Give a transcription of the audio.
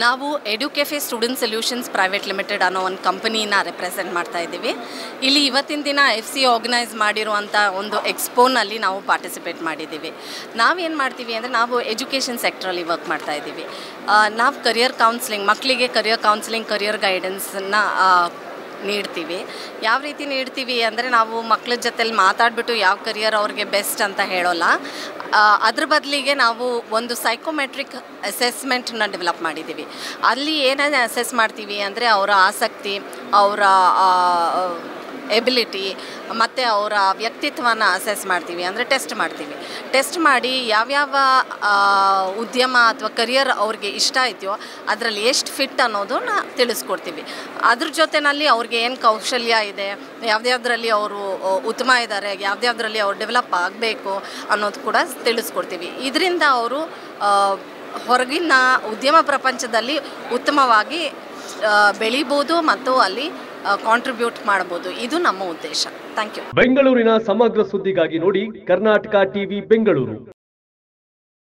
ನಾವು ಎಡ್ಯುಕೆಫೆ student solutions private limited ಅನ್ನೋ ಒಂದು ಕಂಪನಿನ ರೆಪ್ರೆಸೆಂಟ್ ಮಾಡ್ತಾ ಇದ್ದೀವಿ. ಇಲ್ಲಿ ಇವತ್ತಿನ ದಿನ FC ಆರ್ಗನೈಸ್ ಮಾಡಿರುವಂಥ ಒಂದು ಎಕ್ಸ್ಪೋನಲ್ಲಿ ನಾವು ಪಾರ್ಟಿಸಿಪೇಟ್ ಮಾಡಿದ್ದೀವಿ. ನಾವೇನು ಮಾಡ್ತೀವಿ ಅಂದರೆ ನಾವು ಎಜುಕೇಷನ್ ಸೆಕ್ಟ್ರಲ್ಲಿ ವರ್ಕ್ ಮಾಡ್ತಾ ಇದ್ದೀವಿ. ನಾವು ಕರಿಯರ್ ಕೌನ್ಸಿಲಿಂಗ್, ಮಕ್ಕಳಿಗೆ ಕರಿಯರ್ ಕೌನ್ಸಿಲಿಂಗ್, ಕರಿಯರ್ ಗೈಡೆನ್ಸನ್ನು ನೀಡ್ತೀವಿ. ಯಾವ ರೀತಿ ನೀಡ್ತೀವಿ ಅಂದರೆ ನಾವು ಮಕ್ಕಳ ಜೊತೆಲಿ ಮಾತಾಡಿಬಿಟ್ಟು ಯಾವ ಕರಿಯರ್ ಅವ್ರಿಗೆ ಬೆಸ್ಟ್ ಅಂತ ಹೇಳೋಲ್ಲ. ಅದ್ರ ಬದಲಿಗೆ ನಾವು ಒಂದು ಸೈಕೋಮೆಟ್ರಿಕ್ ಅಸೆಸ್ಮೆಂಟನ್ನ ಡೆವಲಪ್ ಮಾಡಿದ್ದೀವಿ. ಅಲ್ಲಿ ಏನೇನು ಅಸೆಸ್ ಮಾಡ್ತೀವಿ ಅಂದರೆ ಅವರ ಆಸಕ್ತಿ, ಅವರ ಎಬಿಲಿಟಿ ಮತ್ತು ಅವರ ವ್ಯಕ್ತಿತ್ವನ ಅಸೆಸ್ ಮಾಡ್ತೀವಿ, ಅಂದರೆ ಟೆಸ್ಟ್ ಮಾಡ್ತೀವಿ. ಟೆಸ್ಟ್ ಮಾಡಿ ಯಾವ್ಯಾವ ಉದ್ಯಮ ಅಥವಾ ಕರಿಯರ್ ಅವ್ರಿಗೆ ಇಷ್ಟ ಇದೆಯೋ ಅದರಲ್ಲಿ ಎಷ್ಟು ಫಿಟ್ ಅನ್ನೋದನ್ನ ತಿಳಿಸ್ಕೊಡ್ತೀವಿ. ಅದ್ರ ಜೊತೆಯಲ್ಲಿ ಅವ್ರಿಗೆ ಏನು ಕೌಶಲ್ಯ ಇದೆ, ಯಾವುದ್ಯಾವುದರಲ್ಲಿ ಅವರು ಉತ್ತಮ ಇದ್ದಾರೆ, ಯಾವುದ್ಯಾವುದರಲ್ಲಿ ಅವ್ರು ಡೆವಲಪ್ ಆಗಬೇಕು ಅನ್ನೋದು ಕೂಡ ತಿಳಿಸ್ಕೊಡ್ತೀವಿ. ಇದರಿಂದ ಅವರು ಹೊರಗಿನ ಉದ್ಯಮ ಪ್ರಪಂಚದಲ್ಲಿ ಉತ್ತಮವಾಗಿ ಬೆಳಿಬೋದು ಮತ್ತು ಅಲ್ಲಿ ಕಾಂಟ್ರಿಬ್ಯೂಟ್ ಮಾಡಬಹುದು. ಇದು ನಮ್ಮ ಉದ್ದೇಶ. Thank you. ಬೆಂಗಳೂರಿನ ಸಮಗ್ರ ಸುದ್ದಿಗಾಗಿ ನೋಡಿ ಕರ್ನಾಟಕ ಟಿವಿ ಬೆಂಗಳೂರು.